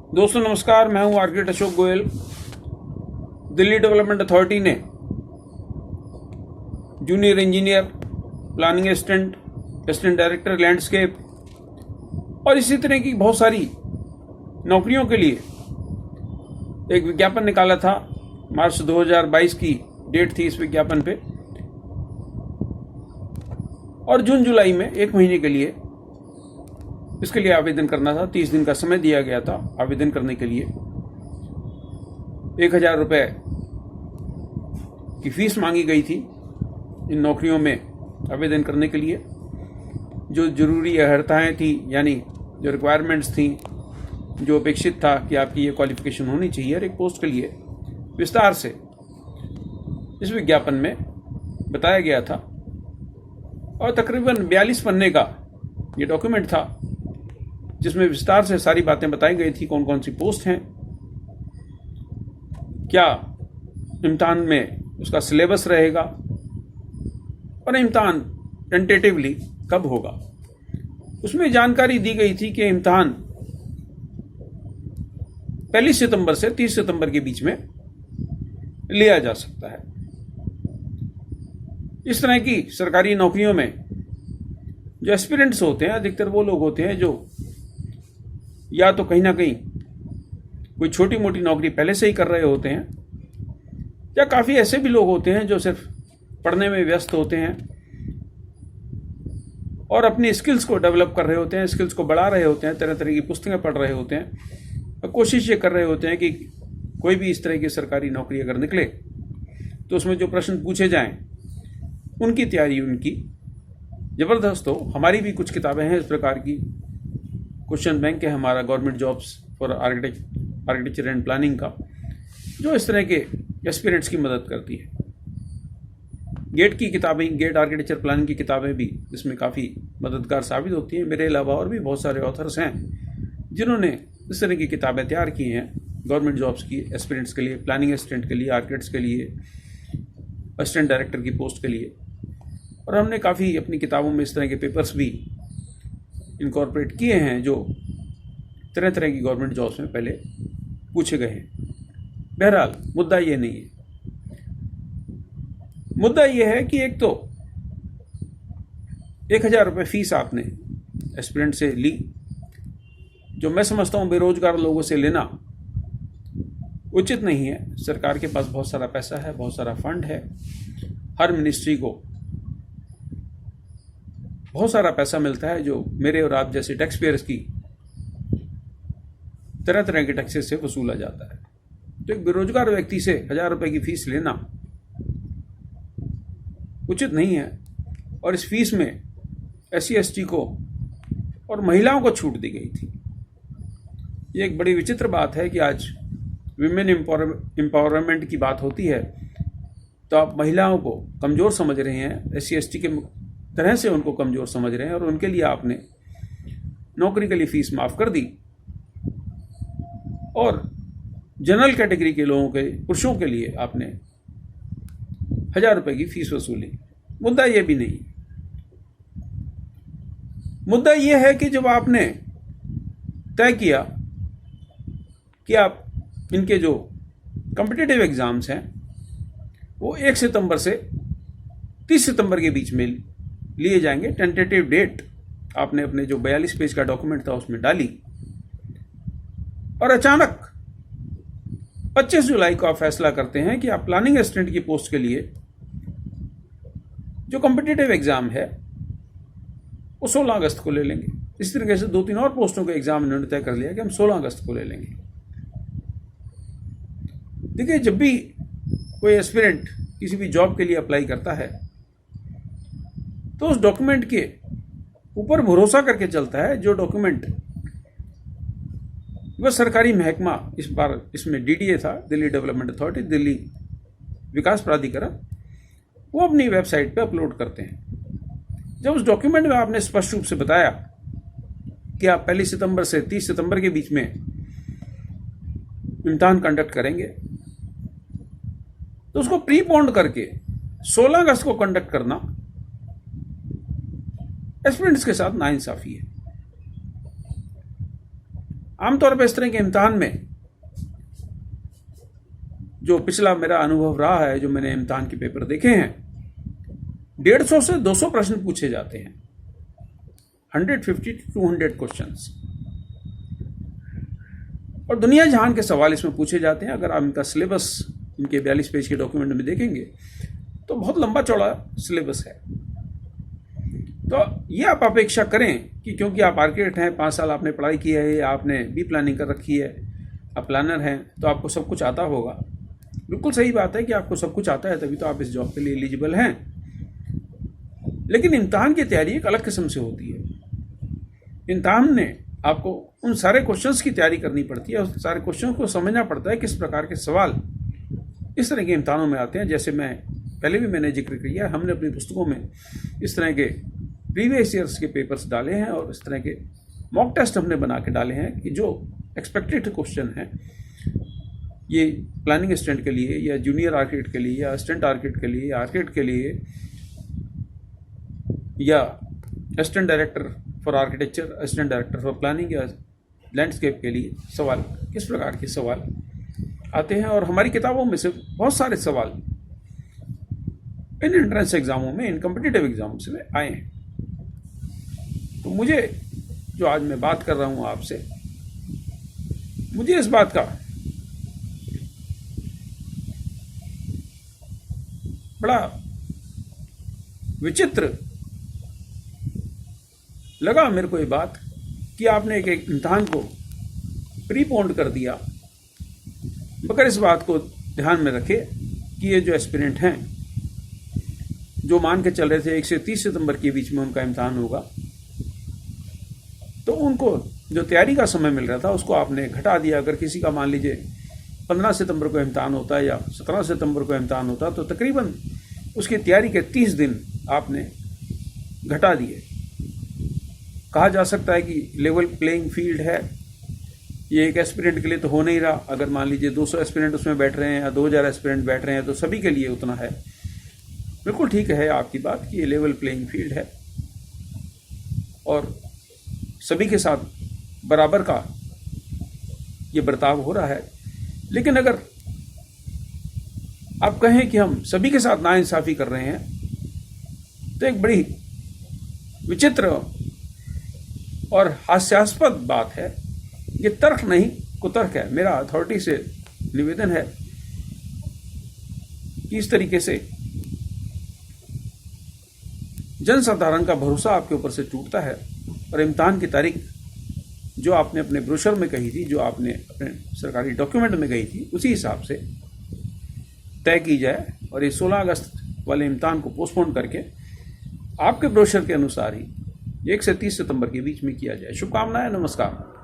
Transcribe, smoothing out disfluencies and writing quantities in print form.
दोस्तों नमस्कार, मैं हूं architect Ashok Goyal. Delhi development authority ने junior engineer, planning assistant, assistant director landscape और इसी तरह की बहुत सारी नौकरियों के लिए एक विज्ञापन निकाला था। मार्च 2022 की डेट थी इस विज्ञापन पे, और जून जुलाई में एक महीने के लिए इसके लिए आवेदन करना था। 30 दिन का समय दिया गया था आवेदन करने के लिए। 1000 रुपये की फीस मांगी गई थी इन नौकरियों में आवेदन करने के लिए। जो जरूरी अर्हताएँ थी, यानी जो रिक्वायरमेंट्स थी, जो अपेक्षित था कि आपकी ये क्वालिफिकेशन होनी चाहिए, हर एक पोस्ट के लिए विस्तार से इस विज्ञापन में बताया गया था। और तकरीबन 42 पन्ने का ये डॉक्यूमेंट था जिसमें विस्तार से सारी बातें बताई गई थी। कौन कौन सी पोस्ट हैं, क्या इम्तिहान में उसका सिलेबस रहेगा और इम्तिहान टेंटेटिवली कब होगा। उसमें जानकारी दी गई थी कि इम्तिहान 1 सितंबर से 30 सितंबर के बीच में लिया जा सकता है। इस तरह की सरकारी नौकरियों में जो एस्पिरेंट्स होते हैं, अधिकतर वो लोग होते हैं जो या तो कहीं ना कहीं कोई छोटी मोटी नौकरी पहले से ही कर रहे होते हैं, या काफ़ी ऐसे भी लोग होते हैं जो सिर्फ पढ़ने में व्यस्त होते हैं और अपनी स्किल्स को डेवलप कर रहे होते हैं, स्किल्स को बढ़ा रहे होते हैं, तरह तरह की पुस्तकें पढ़ रहे होते हैं और कोशिश ये कर रहे होते हैं कि कोई भी इस तरह की सरकारी नौकरी अगर निकले तो उसमें जो प्रश्न पूछे जाएं उनकी तैयारी उनकी ज़बरदस्त हो। हमारी भी कुछ किताबें हैं इस प्रकार की। क्वेश्चन बैंक है हमारा, government jobs for architecture and planning का, जो इस तरह के एस्पिरेंट्स की मदद करती है। गेट की किताबें, गेट आर्किटेक्चर प्लानिंग की किताबें भी इसमें काफ़ी मददगार साबित होती हैं। मेरे अलावा और भी बहुत सारे ऑथर्स हैं जिन्होंने इस तरह की किताबें तैयार की हैं गवर्नमेंट जॉब्स की, एस्पिरेंट्स के लिए, प्लानिंग असिस्टेंट के लिए, आर्किटेक्ट्स के लिए, असिस्टेंट डायरेक्टर की पोस्ट के लिए। और हमने काफ़ी अपनी किताबों में इस तरह के पेपर्स भी इनकॉर्पोरेट किए हैं जो तरह तरह की गवर्नमेंट जॉब्स में पहले पूछे गए हैं। बहरहाल मुद्दा ये नहीं है। मुद्दा ये है कि एक तो 1000 रुपये फीस आपने एस्पिरेंट से ली, जो मैं समझता हूँ बेरोजगार लोगों से लेना उचित नहीं है। सरकार के पास बहुत सारा पैसा है, बहुत सारा फंड है, हर मिनिस्ट्री को बहुत सारा पैसा मिलता है जो मेरे और आप जैसे टैक्स पेयर्स की तरह तरह के टैक्सेस से वसूला जाता है। तो एक बेरोजगार व्यक्ति से 1000 रुपये की फीस लेना उचित नहीं है। और इस फीस में SC/ST को और महिलाओं को छूट दी गई थी। ये एक बड़ी विचित्र बात है कि आज विमेन एम्पावरमेंट की बात होती है तो आप महिलाओं को कमज़ोर समझ रहे हैं, SC/ST के तरह से उनको कमज़ोर समझ रहे हैं, और उनके लिए आपने नौकरी के लिए फ़ीस माफ़ कर दी और जनरल कैटेगरी के लोगों के, पुरुषों के लिए आपने 1000 रुपये की फ़ीस वसूली। मुद्दा ये भी नहीं। मुद्दा ये है कि जब आपने तय किया कि आप इनके जो कॉम्पिटिटिव एग्ज़ाम्स हैं वो 1 सितंबर से 30 सितंबर के बीच में लिए जाएंगे, टेंटेटिव डेट आपने अपने जो 42 पेज का डॉक्यूमेंट था उसमें डाली, और अचानक 25 जुलाई को आप फैसला करते हैं कि आप प्लानिंग असिस्टेंट की पोस्ट के लिए जो कॉम्पिटिटिव एग्जाम है वो 16 अगस्त को ले लेंगे। इस तरीके से 2-3 और पोस्टों के एग्जाम इन्होंने तय कर लिया कि हम 16 अगस्त को ले लेंगे। देखिए, जब भी कोई एस्पिरेंट किसी भी जॉब के लिए अप्लाई करता है तो उस डॉक्यूमेंट के ऊपर भरोसा करके चलता है जो डॉक्यूमेंट वह सरकारी महकमा, इस बार इसमें DDA था, दिल्ली डेवलपमेंट अथॉरिटी, दिल्ली विकास प्राधिकरण, वो अपनी वेबसाइट पे अपलोड करते हैं। जब उस डॉक्यूमेंट में आपने स्पष्ट रूप से बताया कि आप 1 सितंबर से 30 सितंबर के बीच में इम्तिहान कंडक्ट करेंगे, तो उसको प्रीपोन्ड करके 16 अगस्त को कंडक्ट करना एस्पिरेंट्स के साथ नाइंसाफी है। आमतौर पर इस तरह के इम्तिहान में जो पिछला मेरा अनुभव रहा है, जो मैंने इम्तिहान के पेपर देखे हैं, 150 से 200 प्रश्न पूछे जाते हैं, 150 to 200 क्वेश्चंस, और दुनिया जहान के सवाल इसमें पूछे जाते हैं। अगर आप इनका सिलेबस इनके 42 पेज के डॉक्यूमेंट में देखेंगे तो बहुत लंबा चौड़ा सिलेबस है। तो ये आप अपेक्षा करें कि क्योंकि आप आर्किटेक्ट हैं, 5 साल आपने पढ़ाई की है, आपने बी प्लानिंग कर रखी है, आप प्लानर हैं, तो आपको सब कुछ आता होगा। बिल्कुल सही बात है कि आपको सब कुछ आता है, तभी तो आप इस जॉब के लिए एलिजिबल हैं। लेकिन इम्तिहान की तैयारी एक अलग किस्म से होती है। इम्तिहान में आपको उन सारे क्वेश्चंस की तैयारी करनी पड़ती है, उस सारे क्वेश्चन को समझना पड़ता है किस प्रकार के सवाल इस तरह के इम्तिहानों में आते हैं। जैसे मैंने जिक्र किया, हमने अपनी पुस्तकों में इस तरह के प्रीवियस ईयर्स के पेपर्स डाले हैं और इस तरह के मॉक टेस्ट हमने बना के डाले हैं कि जो एक्सपेक्टेड क्वेश्चन हैं, ये प्लानिंग असिस्टेंट के लिए या जूनियर आर्किटेक्ट के लिए या असिस्टेंट आर्किटेक्ट के लिए या आर्किटेक्ट के लिए या assistant director for architecture, assistant director for planning या लैंडस्केप के लिए सवाल, किस प्रकार के सवाल आते हैं। और हमारी किताबों में से बहुत सारे सवाल इन एंट्रेंस एग्जामों में, इन कॉम्पिटिटिव एग्जाम्स में आए हैं। तो मुझे जो आज मैं बात कर रहा हूं आपसे, मुझे इस बात का बड़ा विचित्र लगा मेरे को ये बात कि आपने एक इम्तिहान को प्रीपोन्ड कर दिया, मगर इस बात को ध्यान में रखे कि ये जो एस्पिरेंट हैं, जो मान के चल रहे थे 1 से 30 सितंबर के बीच में उनका इम्तिहान होगा, तो उनको जो तैयारी का समय मिल रहा था उसको आपने घटा दिया। अगर किसी का मान लीजिए 15 सितंबर को इम्तिहान होता है या 17 सितंबर को इम्तिहान होता, तो तकरीबन उसकी तैयारी के 30 दिन आपने घटा दिए। कहा जा सकता है कि लेवल प्लेइंग फील्ड है, ये एक एस्पिरेंट के लिए तो हो नहीं रहा। अगर मान लीजिए 200 एस्पिरेंट उसमें बैठ रहे हैं या 2000 एस्पिरेंट बैठ रहे हैं तो सभी के लिए उतना है। बिल्कुल ठीक है आपकी बात कि ये लेवल प्लेइंग फील्ड है और सभी के साथ बराबर का ये बर्ताव हो रहा है। लेकिन अगर आप कहें कि हम सभी के साथ नाइंसाफी कर रहे हैं, तो एक बड़ी विचित्र और हास्यास्पद बात है। ये तर्क नहीं, कुतर्क है। मेरा अथॉरिटी से निवेदन है कि इस तरीके से जनसाधारण का भरोसा आपके ऊपर से टूटता है और इम्तिहान की तारीख जो आपने अपने ब्रोशर में कही थी, जो आपने अपने सरकारी डॉक्यूमेंट में कही थी, उसी हिसाब से तय की जाए और ये 16 अगस्त वाले इम्तिहान को पोस्टपोन करके आपके ब्रोशर के अनुसार ही 1 से 30 सितंबर के बीच में किया जाए। शुभकामनाएं, नमस्कार।